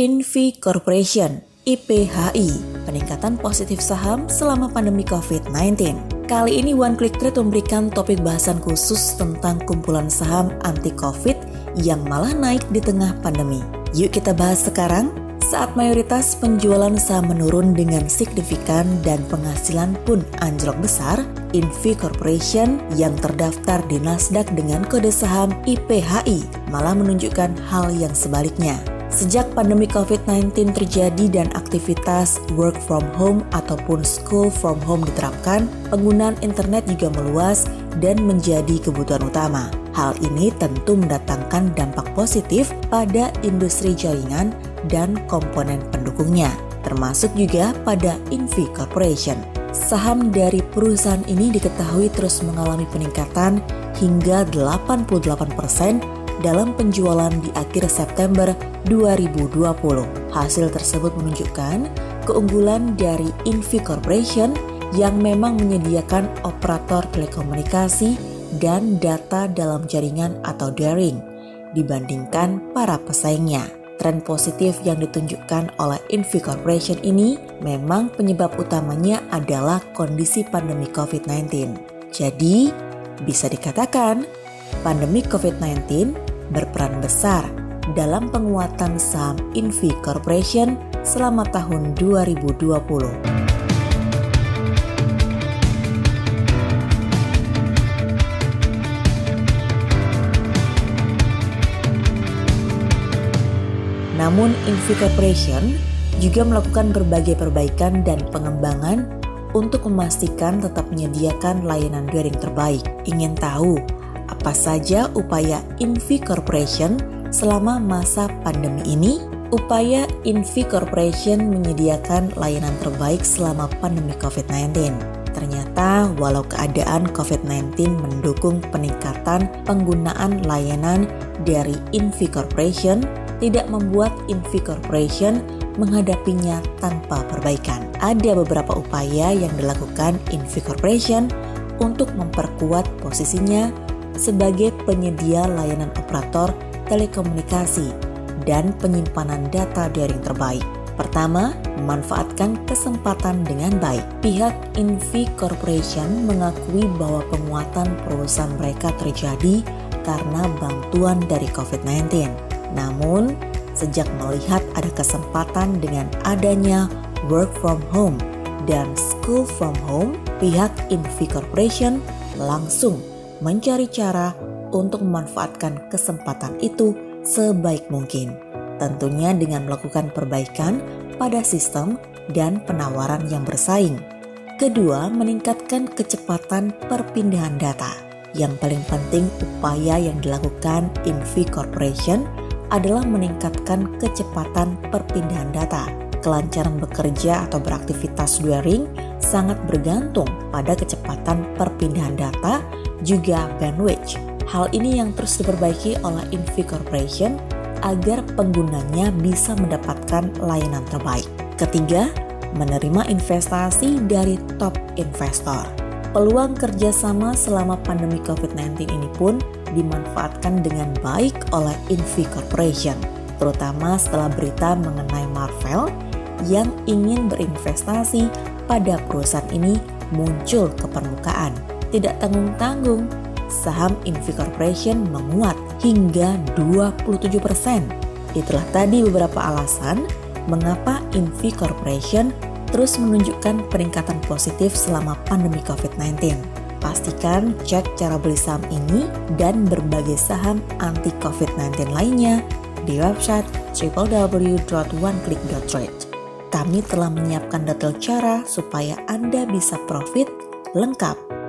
Invi Corporation, IPHI, peningkatan positif saham selama pandemi COVID-19. Kali ini One Click Trade memberikan topik bahasan khusus tentang kumpulan saham anti-COVID yang malah naik di tengah pandemi. Yuk kita bahas sekarang. Saat mayoritas penjualan saham menurun dengan signifikan dan penghasilan pun anjlok besar, Invi Corporation yang terdaftar di Nasdaq dengan kode saham IPHI malah menunjukkan hal yang sebaliknya. Sejak pandemi COVID-19 terjadi dan aktivitas work from home ataupun school from home diterapkan, penggunaan internet juga meluas dan menjadi kebutuhan utama. Hal ini tentu mendatangkan dampak positif pada industri jaringan dan komponen pendukungnya, termasuk juga pada Invi Corporation. Saham dari perusahaan ini diketahui terus mengalami peningkatan hingga 88% dalam penjualan di akhir September 2020. Hasil tersebut menunjukkan keunggulan dari Invi Corporation yang memang menyediakan operator telekomunikasi dan data dalam jaringan atau daring dibandingkan para pesaingnya. Tren positif yang ditunjukkan oleh Invi Corporation ini memang penyebab utamanya adalah kondisi pandemi COVID-19. Jadi, bisa dikatakan pandemi COVID-19 berperan besar dalam penguatan saham Invi Corporation selama tahun 2020. Namun Invi Corporation juga melakukan berbagai perbaikan dan pengembangan untuk memastikan tetap menyediakan layanan daring terbaik. Ingin tahu apa saja upaya Invi Corporation selama masa pandemi ini? Upaya Invi Corporation menyediakan layanan terbaik selama pandemi COVID-19. Ternyata walau keadaan COVID-19 mendukung peningkatan penggunaan layanan dari Invi Corporation, tidak membuat Invi Corporation menghadapinya tanpa perbaikan. Ada beberapa upaya yang dilakukan Invi Corporation untuk memperkuat posisinya sebagai penyedia layanan operator telekomunikasi dan penyimpanan data daring terbaik. Pertama, memanfaatkan kesempatan dengan baik. Pihak Invi Corporation mengakui bahwa penguatan perusahaan mereka terjadi karena bantuan dari COVID-19. Namun, sejak melihat ada kesempatan dengan adanya work from home dan school from home, pihak Invi Corporation langsung mencari cara untuk memanfaatkan kesempatan itu sebaik mungkin. Tentunya dengan melakukan perbaikan pada sistem dan penawaran yang bersaing. Kedua, meningkatkan kecepatan perpindahan data. Yang paling penting upaya yang dilakukan Invi Corporation adalah meningkatkan kecepatan perpindahan data. Kelancaran bekerja atau beraktivitas daring sangat bergantung pada kecepatan perpindahan data juga bandwidth. Hal ini yang terus diperbaiki oleh Invi Corporation agar penggunanya bisa mendapatkan layanan terbaik. Ketiga, menerima investasi dari top investor. Peluang kerjasama selama pandemi COVID-19 ini pun dimanfaatkan dengan baik oleh Invi Corporation, terutama setelah berita mengenai Marvell yang ingin berinvestasi pada perusahaan ini muncul ke permukaan. Tidak tanggung-tanggung, saham Invi Corporation menguat hingga 27%. Itulah tadi beberapa alasan mengapa Invi Corporation terus menunjukkan peningkatan positif selama pandemi COVID-19. Pastikan cek cara beli saham ini dan berbagai saham anti-COVID-19 lainnya di website www.oneclick.trade. Kami telah menyiapkan detail cara supaya Anda bisa profit lengkap